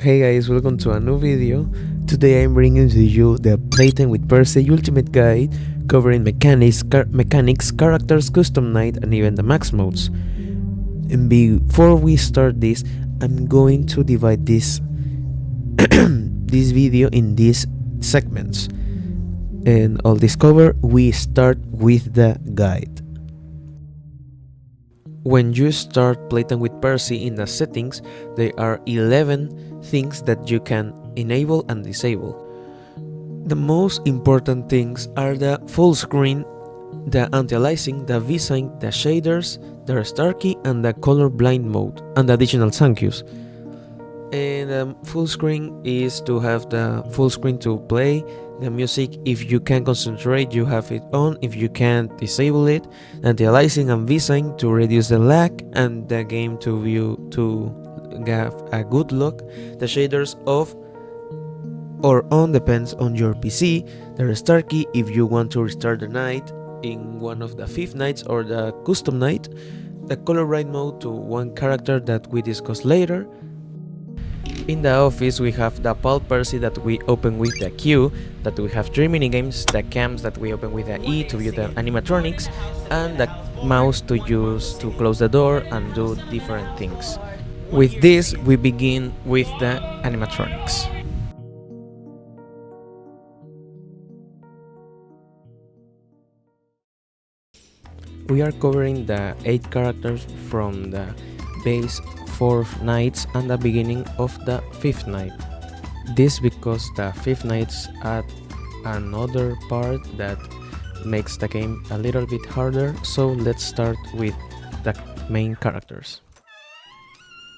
Hey guys, welcome to a new video. Today I'm bringing to you the Playtime with Percy Ultimate Guide covering mechanics, characters, custom night, and even the max modes. And before we start this, I'm going to divide this this video in these segments. And I'll discover we start with the guide. When you start Playtime with Percy in the settings, there are 11 things that you can enable and disable. The most important things are the full screen, the anti-aliasing, the V-Sync, the shaders, the restart key, and the colorblind mode, and the additional thank yous. And full screen is to have the full screen to play the music. If you can concentrate, you have it on. If you can't, disable it. Anti-aliasing and V-Sync to reduce the lag and the game to view to have a good look. The shaders off or on depends on your PC. The restart key if you want to restart the night in one of the 5 nights or the custom night. The colorblind mode to one character that we discuss later. In the office we have the Pulp Percy that we open with the Q, that we have 3 minigames, the cams that we open with the E to view the animatronics, and the mouse to use to close the door and do different things. With this we begin with the animatronics. We are covering the 8 characters from the base 4 nights and the beginning of the 5th night. This because the 5th nights add another part that makes the game a little bit harder, so let's start with the main characters.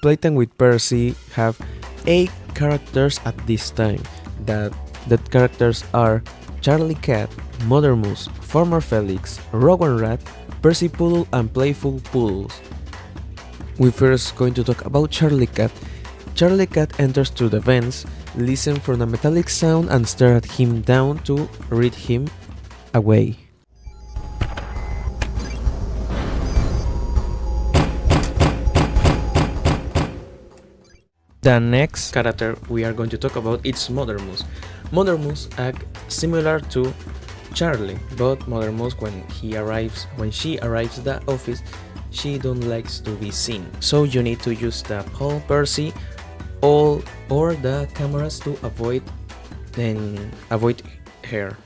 Playtime with Percy have 8 characters at this time. That characters are Charlie Cat, Mother Moose, Farmer Felix, Rowan Rat, Percy Poodle, and Playful Poodles. We're first going to talk about Charlie Cat. Charlie Cat enters through the vents, listens for the metallic sound and stares at him down to read him away. The next character we are going to talk about is Mother Moose. Mother Moose acts similar to Charlie, but Mother Moose when she arrives at the office, she don't likes to be seen, so you need to use the Paul Percy or the cameras to avoid her.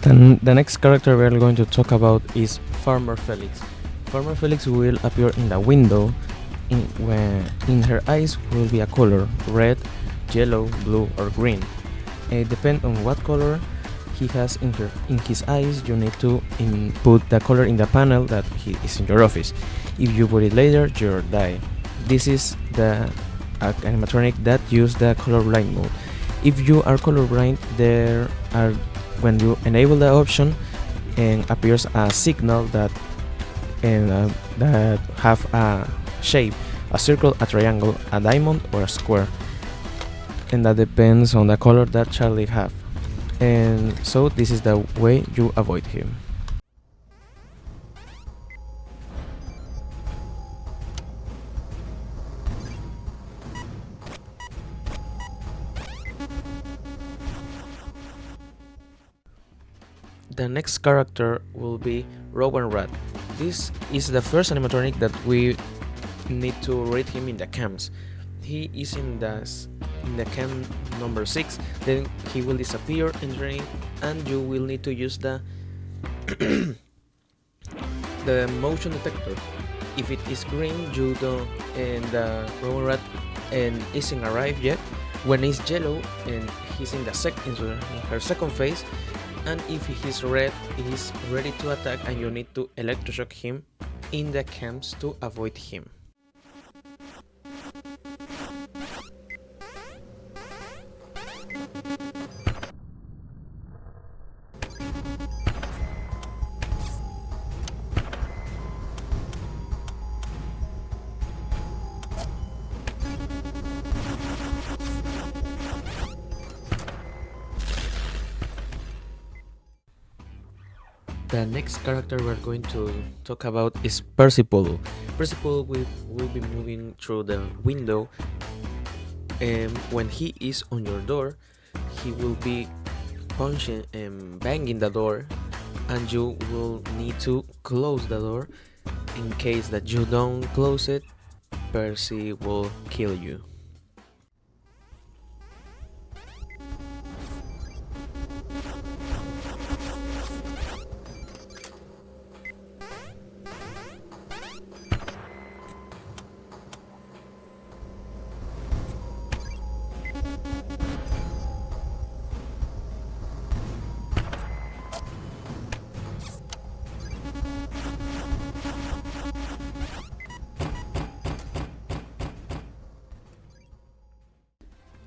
Then the next character we are going to talk about is Farmer Felix. Farmer Felix will appear in the window. In her eyes will be a color, red, yellow, blue or green. It depends on what color he has in his eyes. You need to put the color in the panel that is in your office. If you put it later, you'll die. This is the animatronic that use the colorblind mode. If you are colorblind, when you enable the option and appears a signal that have a shape, a circle, a triangle, a diamond or a square, and that depends on the color that Charlie have, and so this is the way you avoid him. The next character will be Rowan Rat. This is the first animatronic that we need to read him in the cams. He is in the cam number 6, then he will disappear entering, and you will need to use the the motion detector. If it is green, you don't, and the Rowan Rat isn't arrived yet. When it's yellow and he's in her second phase, and if he's red, he's ready to attack, and you need to electroshock him in the cams to avoid him. The next character we're going to talk about is Percy. Percy will be moving through the window, and when he is on your door, he will be punching and banging the door, and you will need to close the door. In case that you don't close it, Percy will kill you.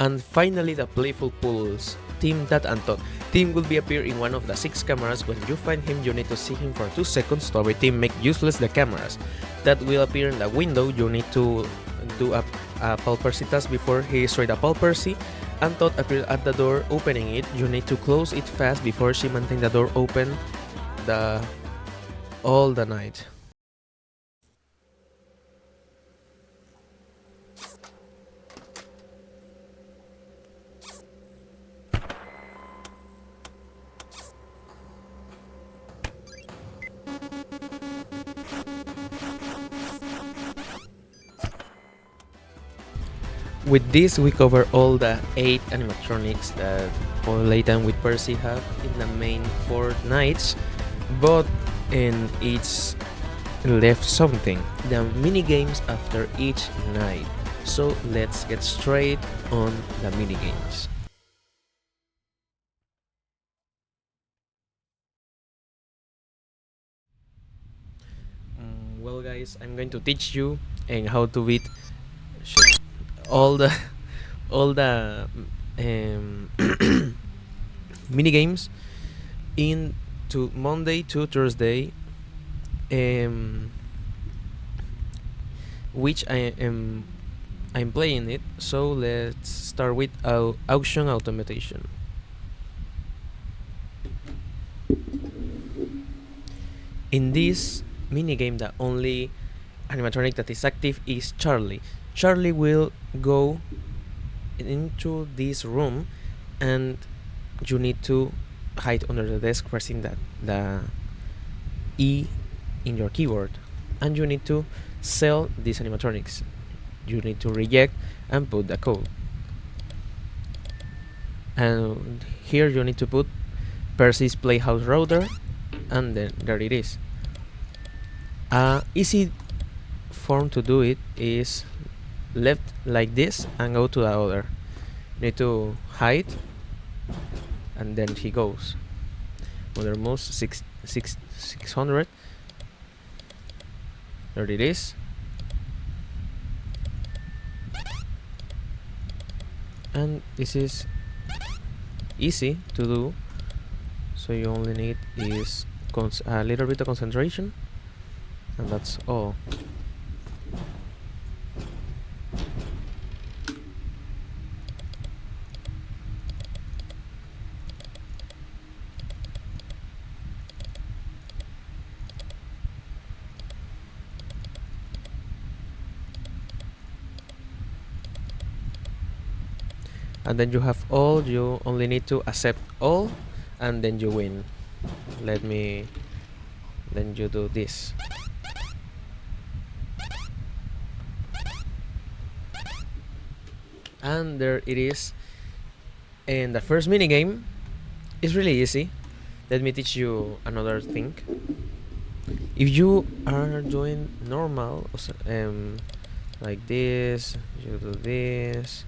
And finally, the playful pools, Tim, Dat, and Todd. Tim will be appear in one of the 6 cameras. When you find him, you need to see him for 2 seconds to avoid Tim make useless the cameras. That will appear in the window. You need to do a Paul Percy task before he destroys the Paul Percy. And Todd appears at the door opening it. You need to close it fast before she maintains the door open all the night. With this, we cover all the 8 animatronics that Playtime with Percy have in the main 4 nights, but in each left something, the minigames after each night. So let's get straight on the minigames. Well guys, I'm going to teach you and how to beat all the mini games into Monday to Thursday, which I'm playing it. So let's start with auction automation. In this minigame, the only animatronic that is active is Charlie. Charlie will go into this room, and you need to hide under the desk pressing the E in your keyboard, and you need to sell these animatronics. You need to reject and put the code, and here you need to put Percy's Playhouse router, and then there it is. Easy form to do it is left like this and go to the other. You need to hide, and then he goes. Mothermost 600. There it is. And this is easy to do, so you only need is a little bit of concentration, and that's all. And then you have all. You only need to accept all, and then you win. Then you do this. And there it is. And the first minigame is really easy. Let me teach you another thing. If you are doing normal, like this, you do this.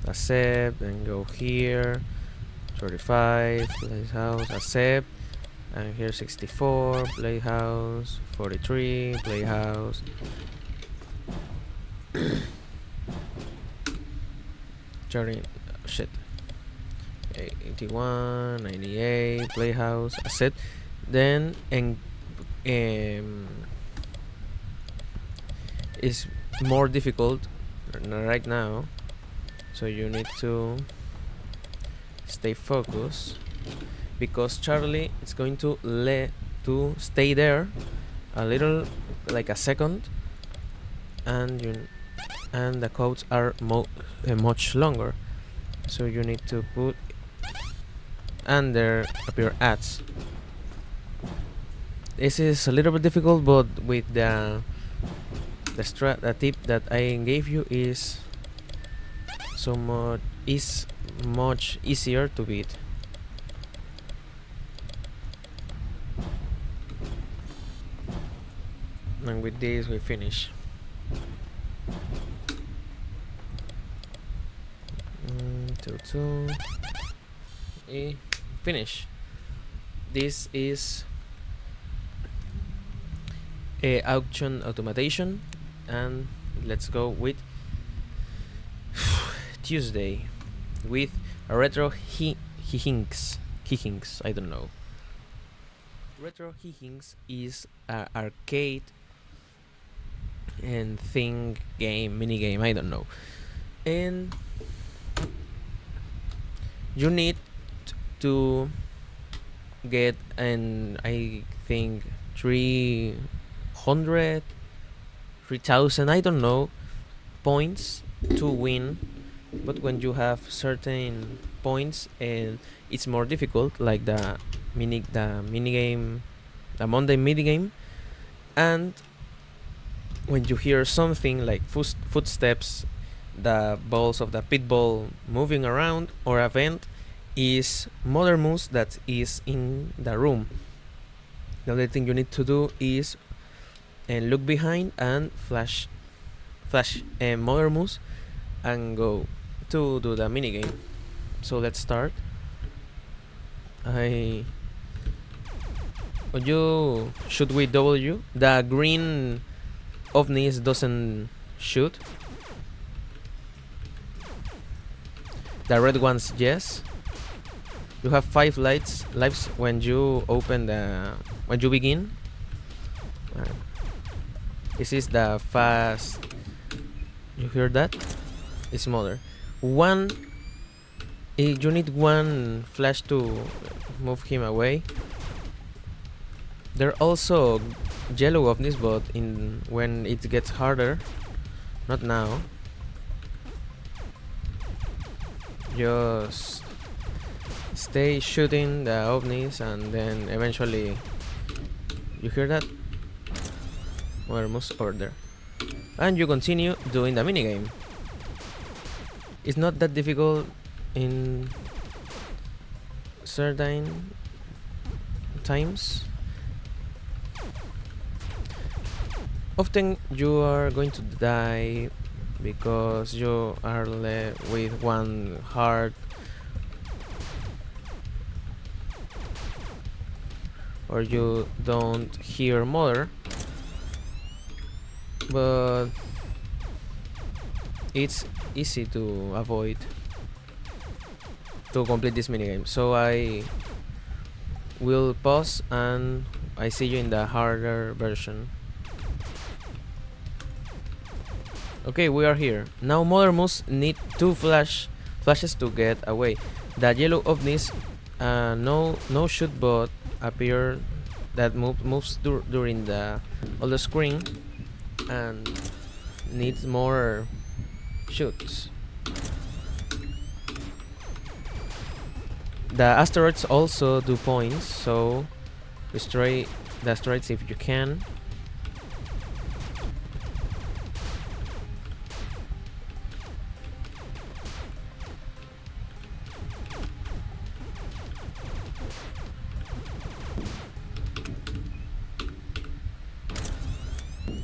Accept, and go here. 35, Playhouse, accept. And here 64, Playhouse. 43, Playhouse. Shit. 81, 98, Playhouse, accept. Then it's more difficult right now, So you need to stay focused, because Charlie is going to stay there a little, like a second, and the codes are much longer. So you need to put, and there appear ads. This is a little bit difficult, but with the tip that I gave you is much easier to beat. And with this we finish. Finish. This is a auction automation, and let's go with Tuesday with a retro Higgins. I don't know. Retro Higgins is an arcade and mini game, I don't know. And you need to get, and I think 3,000, I don't know, points to win. But when you have certain points, and it's more difficult, like the mini game, the Monday mini game. And when you hear something like footsteps, the balls of the pitball moving around, or a vent, is Mother Moose that is in the room. The only thing you need to do is look behind and flash Mother Moose and go to do the mini game. So let's start. You shoot with W. The green ovnis doesn't shoot. The red ones, yes. You have 5 lives when you begin. This is the fast. You hear that? It's smaller. You need 1 flash to move him away. There are also yellow ovnis, but when it gets harder. Not now. Just stay shooting the ovnis, and then eventually you hear that Mother Moose order, and you continue doing the minigame. It's not that difficult in certain times. Often you are going to die because you are left with 1 heart, or you don't hear Mother. But it's easy to avoid to complete this minigame. So I will pause, and I see you in the harder version. Okay, we are here. Now Mother Moose need 2 flashes to get away. The yellow ovnis no shoot, but appear that moves during the screen, and needs more shoots. The asteroids also do points, so destroy the asteroids if you can.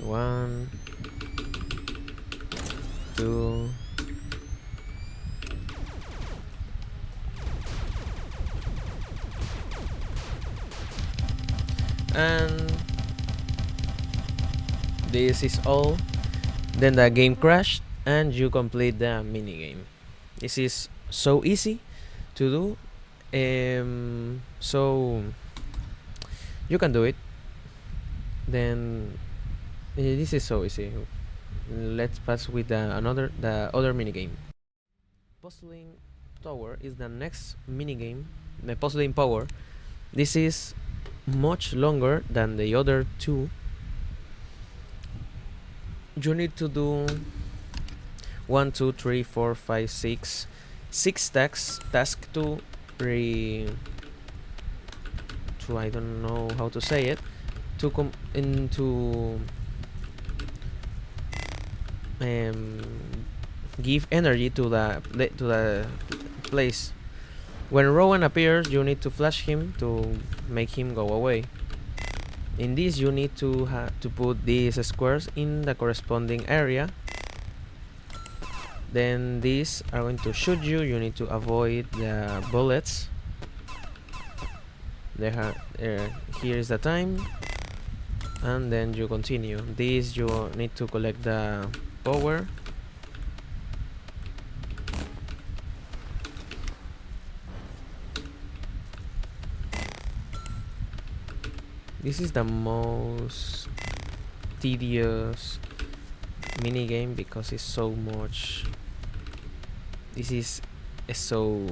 One, 2, and this is all. Then the game crashed, and you complete the mini game. This is so easy to do, so you can do it. Then this is so easy. Let's pass with the other mini game. puzzling tower is the next minigame, the puzzling power. This is much longer than the other two. You need to do 1, 2, 3, 4, 5, 6 task to I don't know how to say it, to come into give energy to the place. When Rowan appears, you need to flash him to make him go away. In this, you need to put these squares in the corresponding area. Then these are going to shoot you. You need to avoid the bullets. Here is the time, and then you continue. This you need to collect the power. This is the most tedious minigame because it's so much. This is so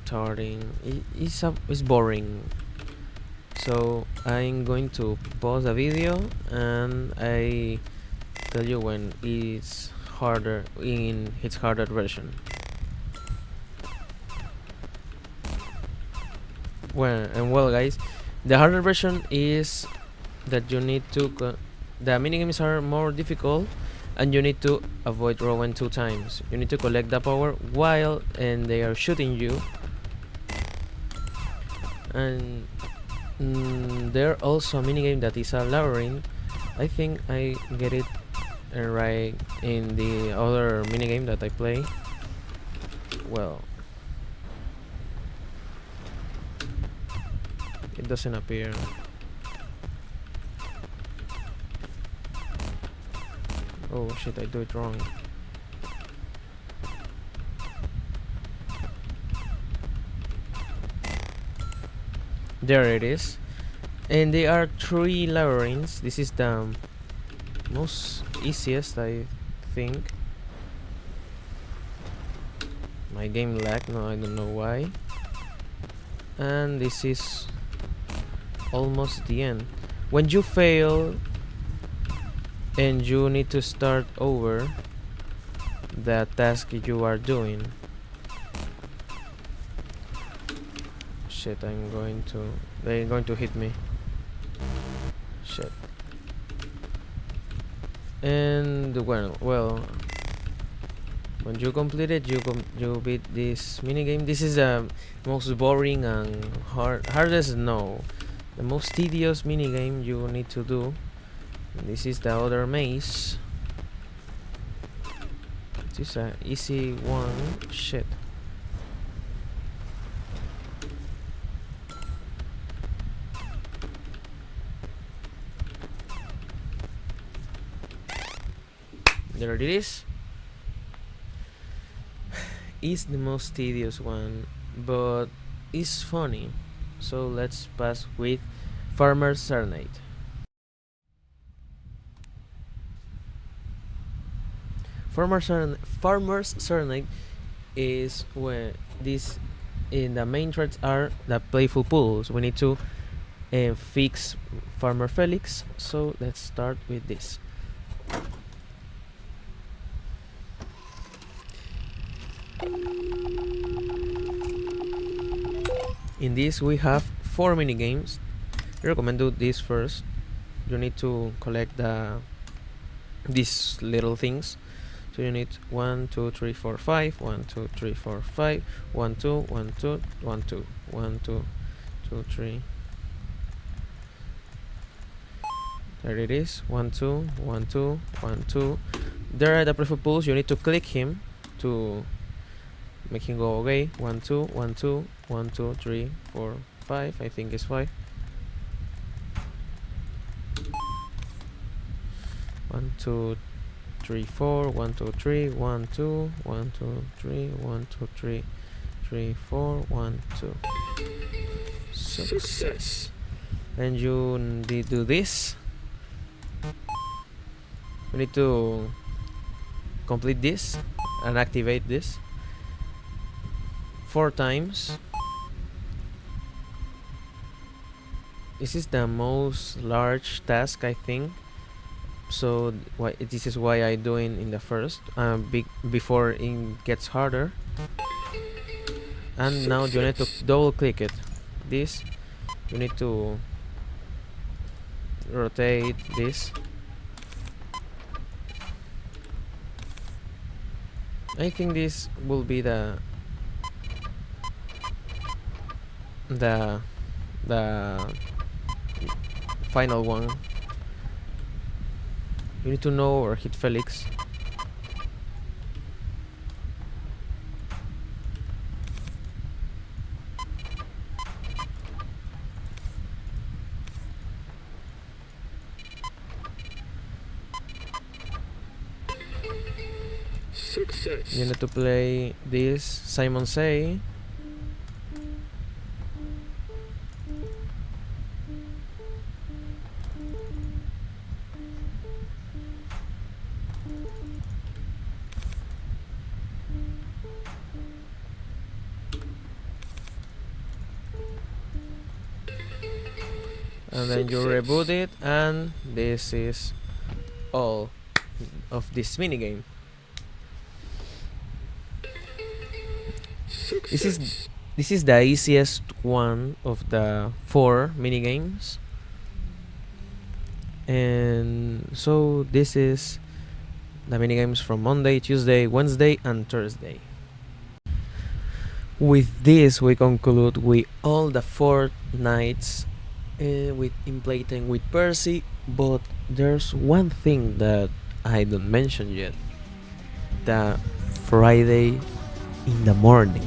tiring. It's boring. So I'm going to pause the video and I tell you when it's harder in its harder version. Well guys, the harder version is that you need to the minigames are more difficult and you need to avoid Rowan 2 times. You need to collect the power while they are shooting you. And there also a minigame that is a labyrinth. I think I get it right in the other minigame that I play. Well, it doesn't appear. Oh shit, I do it wrong. There it is. And there are 3 labyrinths. This is the most easiest, I think. My game lagged, no, I don't know why. And this is almost the end. When you fail and you need to start over the task you are doing. Shit, they're going to hit me. Shit. And well, when you complete it, you beat this minigame. This is the most boring and hardest, no, the most tedious minigame you need to do. And this is the other maze. This is an easy one. Shit. There it is. It's the most tedious one, but it's funny. So let's pass with Farmer's Serenade. Farmer's Serenade is where this in the main threads are the playful pools. We need to fix Farmer Felix. So let's start with this. In this we have 4 minigames. I recommend do this first. You need to collect these little things. So you need 1, 2, 3, 4, 5. 1, 2, 3, 4, 5. 1, 2, 1, 2, 1, 2. 1, 2, 2, 3. There it is. 1, 2, 1, 2, 1, 2. There are the playful pools. You need to click him to make him go away. 1, 2, 1, 2, 1, 2, 3, 4, 5. I think it's 5. 1, 2, 3, 4. 1, 2, 3. 1, 2, 1, 2, 3. 1, 2, 3, 3, 4. 1, 2. Success. And you need to do this. You need to complete this. and activate this 4 times. This is the most large task, I think. So this is why I doing in the first before it gets harder. And now you need to double click it. This you need to rotate this. I think this will be the final one. You need to know or hit Felix. Success. You need to play this Simon Say. And then you reboot it, and this is all of this minigame. This is the easiest one of the 4 minigames. And so this is the minigames from Monday, Tuesday, Wednesday, and Thursday. With this, we conclude with all the 4 nights in Playtime with Percy, but there's one thing that I don't mention yet: the Friday in the morning.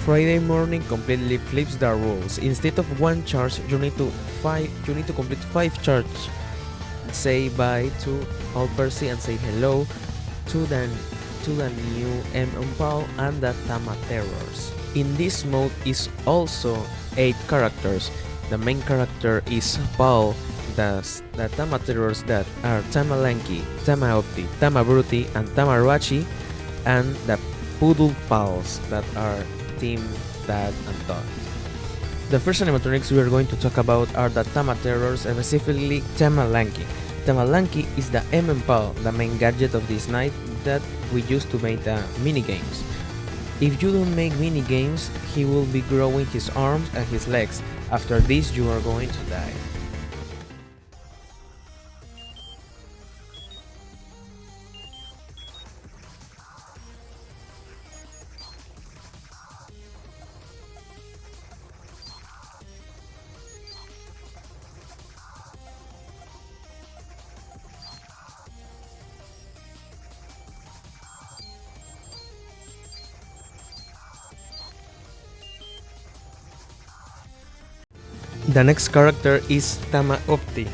Friday morning completely flips the rules. Instead of 1 charge, you need to complete 5 charge. Say bye to all Percy and say hello to the new Paul and the Tama Terrors. In this mode is also 8 characters. The main character is Paul, the Tama Terrors that are Tamalanki, Tamaopti, Tamabruti, and Tamaruachi, and the Poodle Pals that are Team Dad and Todd. The first animatronics we are going to talk about are the Tama Terrors, specifically Tamalanki. Tamalanki is the Pal, the main gadget of this night that we use to make the minigames. If you don't make minigames, he will be growing his arms and his legs. After this, you are going to die. The next character is Tamaopti.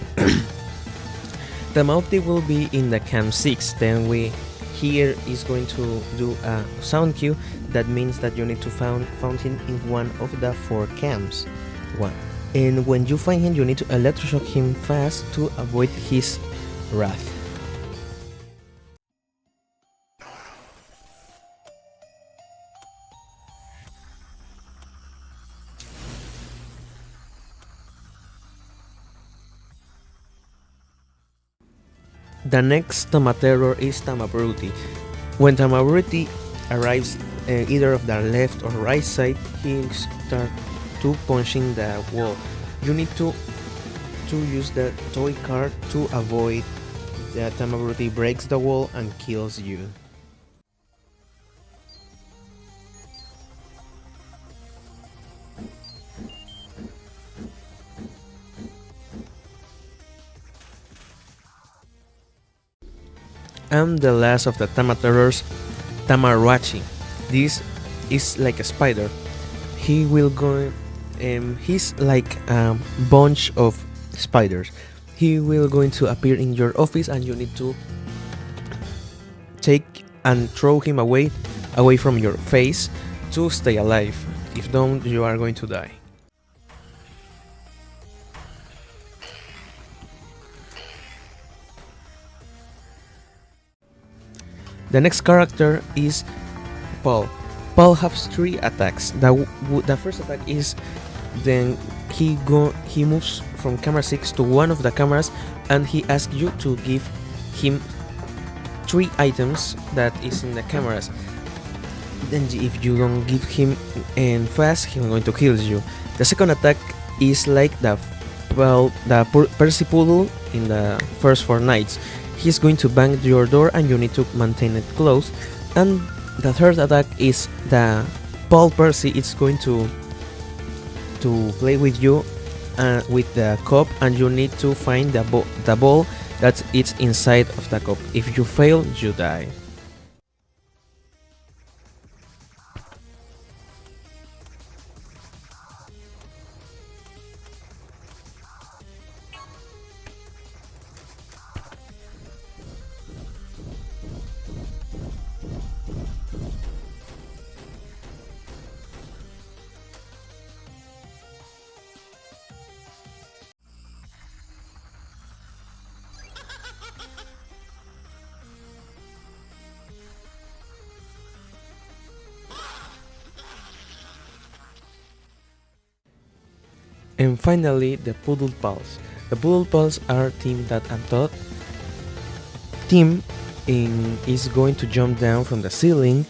Tamaopti will be in the cam 6. Then here is going to do a sound cue. That means that you need to found him in one of the 4 cams. And when you find him, you need to electroshock him fast to avoid his wrath. The next Tama Terror is Tamabruti. When Tamabruti arrives either of the left or right side, he starts to punching the wall. You need to use the toy card to avoid that Tamabruti breaks the wall and kills you. And the last of the Tama terrors, Tamarachi. This is like a spider. He will go. He's like a bunch of spiders. He will going to appear in your office, and you need to take and throw him away from your face to stay alive. If don't, you are going to die. The next character is Paul. Paul has 3 attacks. The first attack is then he moves from camera 6 to one of the cameras, and he asks you to give him 3 items that is in the cameras. Then if you don't give him and fast, he's going to kill you. The second attack is like the Percy poodle in the first 4 nights. He's going to bang your door and you need to maintain it closed. And the third attack is the Paul Percy. It's going to play with you with the cup, and you need to find the ball that it's inside of the cup. If you fail, you die. And finally, the Poodle Pals. The Poodle Pals are team that thought team is going to jump down from the ceiling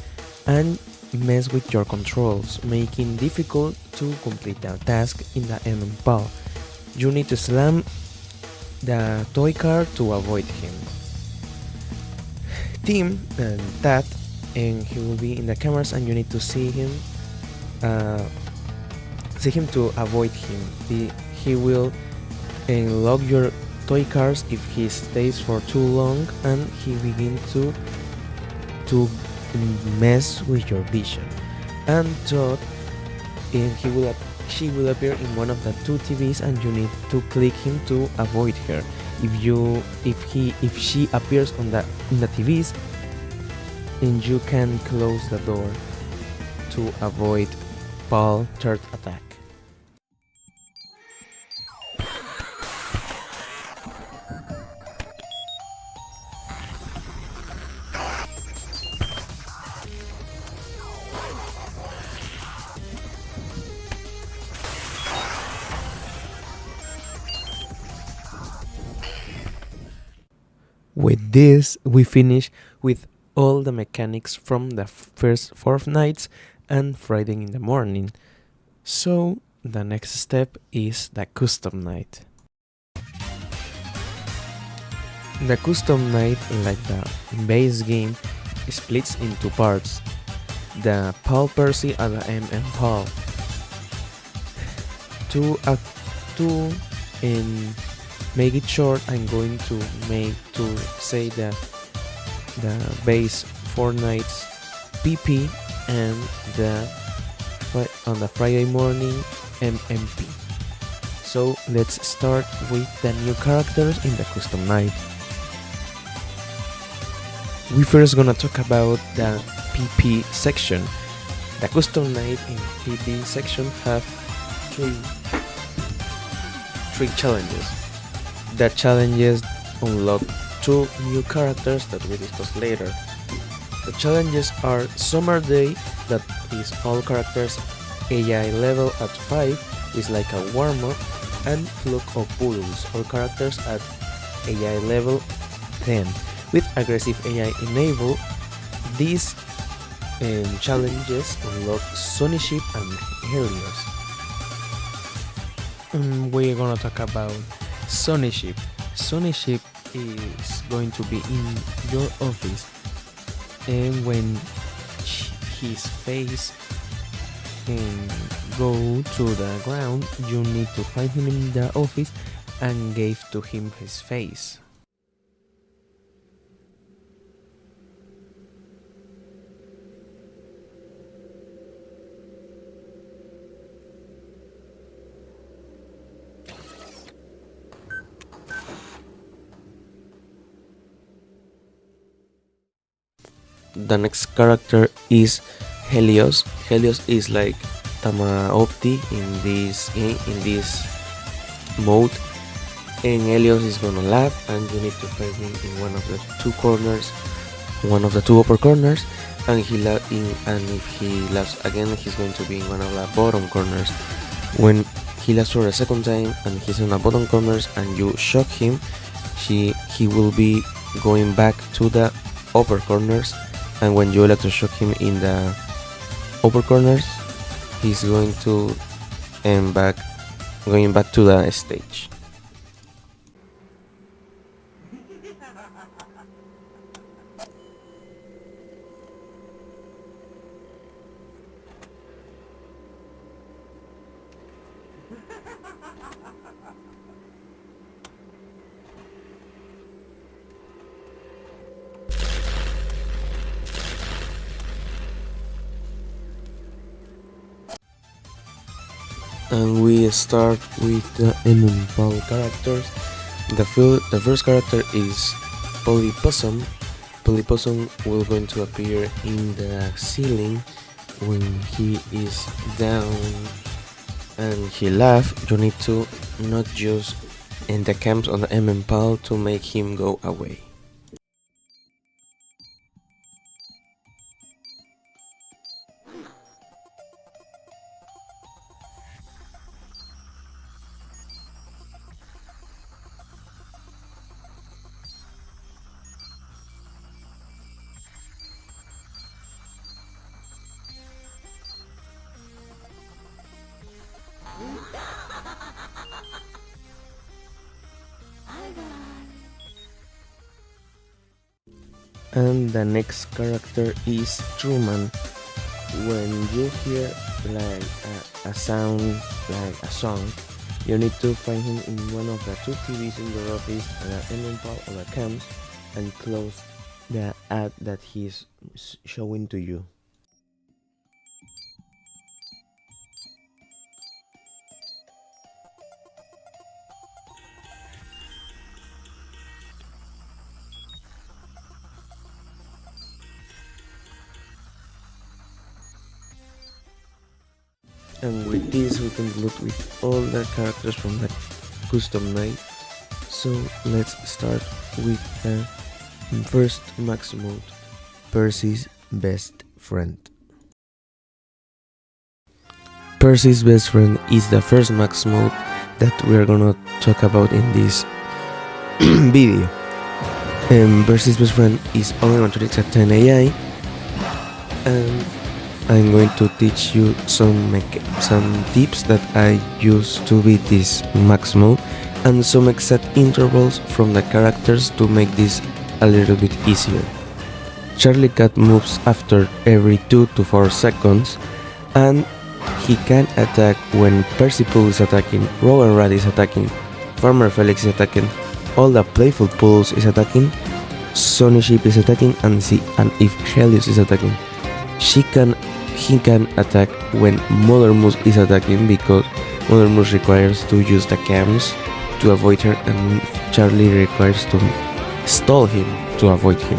and mess with your controls, making difficult to complete the task in the enemy pal. You need to slam the toy car to avoid him. Team and that, and he will be in the cameras, and you need to see him to avoid him. He will lock your toy cars if he stays for too long, and he begins to mess with your vision. And Todd, she will appear in one of the 2 TVs, and you need to click him to avoid her. If she appears in the TVs, and you can close the door to avoid Paul's third attack. With this, we finish with all the mechanics from the first 4 nights and Friday in the morning. So the next step is the custom night. The custom night, like the base game, splits into parts. The Paul Percy and the MM Paul. To make it short, I'm going to say the base 4 nights PP and on the Friday morning MMP. So let's start with the new characters in the custom night. We first gonna talk about the PP section. The custom night in PP section have three challenges. The challenges unlock 2 new characters that we discuss later. The challenges are Summer Day, that is all characters AI level at 5, is like a warm-up, and Flock of Poodles, all characters at AI level 10. With aggressive AI enabled, these challenges unlock Sunny Ship and Helios. We're gonna talk about Sunny Ship. Sunny Ship is going to be in your office, and when his face go to the ground, you need to find him in the office and give to him his face. the next character is Helios. Helios is like Tama Opti in this mode, and Helios is gonna laugh, and you need to find him in one of the two corners, one of the two upper corners, and if he laughs again, he's going to be in one of the bottom corners. When he laughs for a second time and he's in the bottom corners and you shock him, he will be going back to the upper corners, and when you electroshock him in the upper corners, he's going to going back to the stage. And we start with the MMPAL characters. The first character is Polypossum. Polypossum will going to appear in the ceiling when he is down and he laughs. You need to not use in the camps on the MMPAL to make him go away. And the next character is Truman. When you hear like a sound, like a song, you need to find him in one of the two TVs in your office, the MMPAL or the cams, and close the ad that he's showing to you. And with this we conclude with all the characters from the custom night. So let's start with the first max mode, Percy's best friend. Percy's best friend is the first max mode that we are gonna talk about in this video. Percy's best friend is only on tricks at 10 AI, and I'm going to teach you some tips that I use to beat this max mode, and some exact intervals from the characters to make this a little bit easier. Charlie Cat moves after every 2 to 4 seconds, and he can attack when Percy Pool is attacking, Rowan Rat is attacking, Farmer Felix is attacking, all the Playful Pools is attacking, Sonny Sheep is attacking, and if Helios is attacking. He can attack when Mother Moose is attacking, because Mother Moose requires to use the cams to avoid her, and Charlie requires to stall him to avoid him.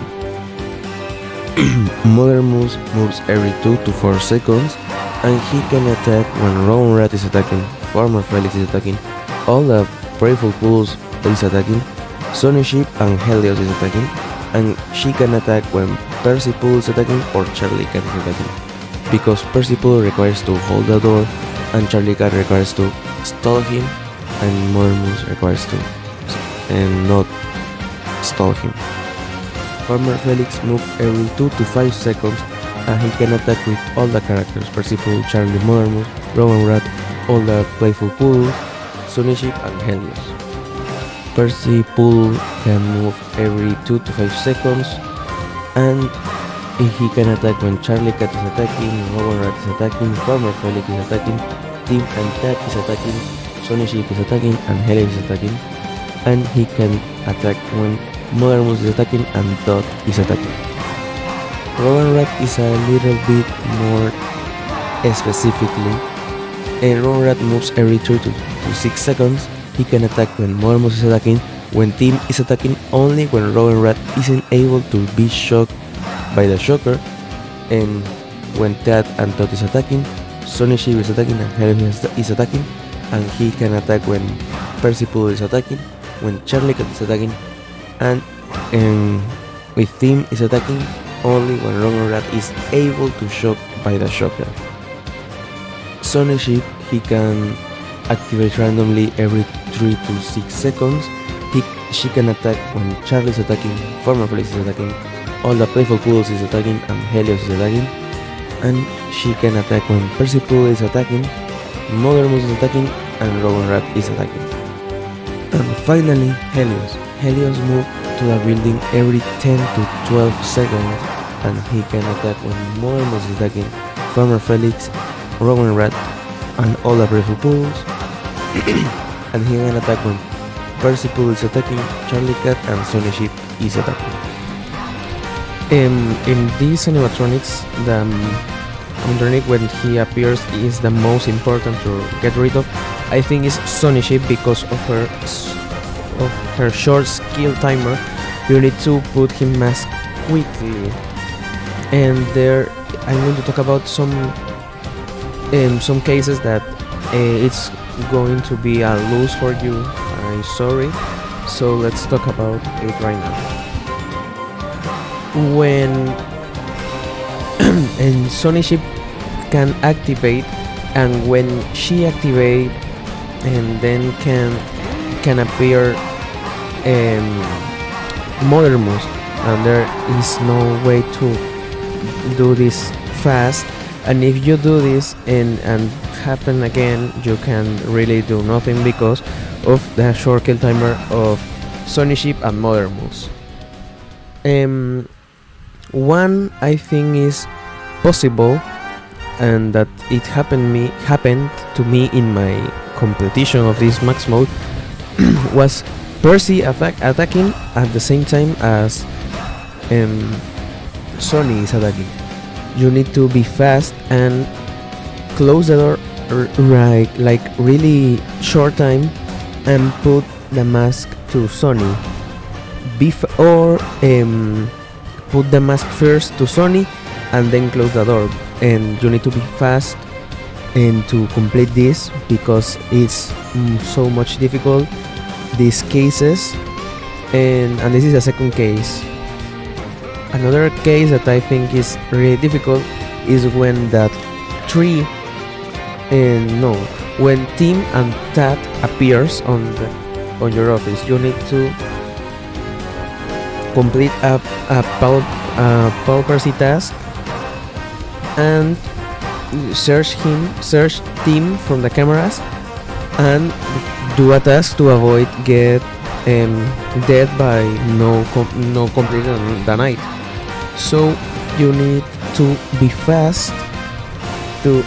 Mother Moose moves every 2 to 4 seconds, and he can attack when Rowan Rat is attacking, Farmer Felix is attacking, all the Playful Pools is attacking, Sonny Sheep and Helios is attacking, and she can attack when Percy Pool is attacking or Charlie Cat is attacking, because Percy Pool requires to hold the door, and Charlie Cat requires to stall him, and Mother Moose requires to not stall him. Farmer Felix moves every 2 to 5 seconds, and he can attack with all the characters, Percy Pool, Charlie, Mother Moose, Rowan Rat, all the Playful Pools, Sonny Sheep and Helios. Percy Pool can move every 2 to 5 seconds, and he can attack when Charlie Cat is attacking, Rowan Rat is attacking, Farmer Felix is attacking, Tim and Tat is attacking, Sonny Sheep is attacking, and Helios is attacking. And he can attack when Mother Moose is attacking and Dot is attacking. Rowan Rat is a little bit more specifically, and Rowan Rat moves every 3 to 6 seconds. He can attack when Mother Moose is attacking, when Tim is attacking, only when Rowan Rat isn't able to be shocked by the shocker, and when Tad and Todd is attacking, Sonny Ship is attacking and Helios is attacking, and he can attack when Percy is attacking, when Charlie Cat is attacking, and with Tim is attacking only when Rogan Rat is able to shock by the shocker. Sonny Ship, he can activate randomly every 3 to 6 seconds. She can attack when Charlie is attacking, Farmer Felix is attacking, all the Playful Poodles is attacking, and Helios is attacking. And she can attack when Percy is attacking, Mother Moose is attacking, and Rogan Rat is attacking. And finally, Helios. Helios moves to the building every 10 to 12 seconds, and he can attack when Mother Moose is attacking, Farmer Felix, Rogan Rat, and all the Playful Poodles. And he can attack when Percy is attacking, Charlie Cat, and Sonny Ship is attacking. In these animatronics, the animatronic when he appears is the most important to get rid of. I think is Sonny Ship because of her short skill timer. You need to put him mask quickly. And there, I'm going to talk about some cases that it's going to be a lose for you. I'm sorry. So let's talk about it right now. When and Sonny Ship can activate, and when she activate, and then can appear Mother Moose, and there is no way to do this fast. And if you do this and happen again, you can really do nothing because of the short kill timer of Sonny Ship and Mother Moose. One I think is possible, and that it happened to me in my competition of this max mode was Percy attacking at the same time as Sonny is attacking. You need to be fast and close the door right, like really short time, and put the mask to Sonny. Or put the mask first to Sonny and then close the door. And you need to be fast and to complete this because it's so much difficult, these cases. And this is the second case. Another case that I think is really difficult is when the tree when Tim and Tad appears on your office. You need to complete a Paul Percy task and search Tim from the cameras and do a task to avoid get dead by no completing the night. So you need to be fast to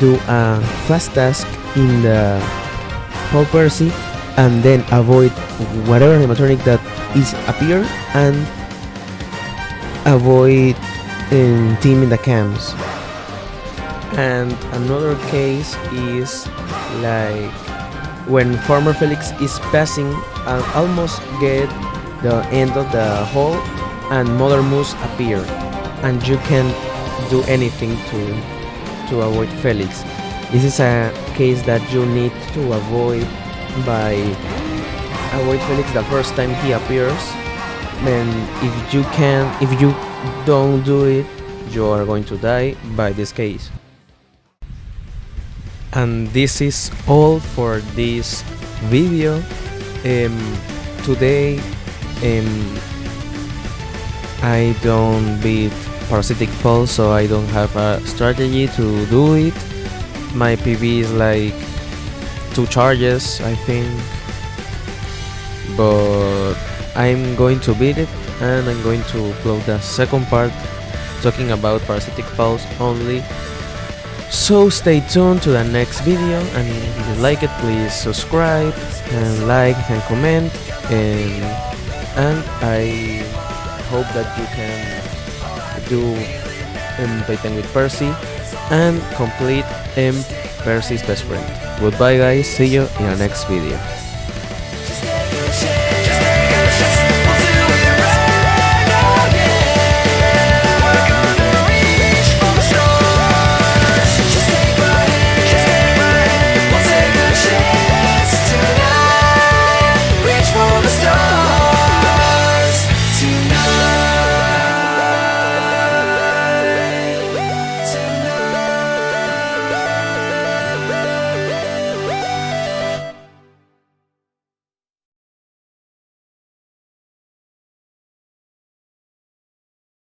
do a fast task in the Paul Percy and then avoid whatever animatronic that is appear and avoid Tim in the cams. And another case is like when Farmer Felix is passing and almost get the end of the hall and Mother Moose appear, and you can't do anything to avoid Felix. This is a case that you need to avoid by avoid Felix the first time he appears. And if you don't do it, you are going to die by this case. And this is all for this video. Today I don't beat Parasitic Pulse, so I don't have a strategy to do it. My PV is like 2 charges, I think, but I'm going to beat it, and I'm going to upload the second part talking about Parasitic Pulse only. So stay tuned to the next video, and if you like it, please subscribe and like and comment, and I hope that you can do Playtime with Percy and complete Percy's best friend. Goodbye guys, see you in our next video.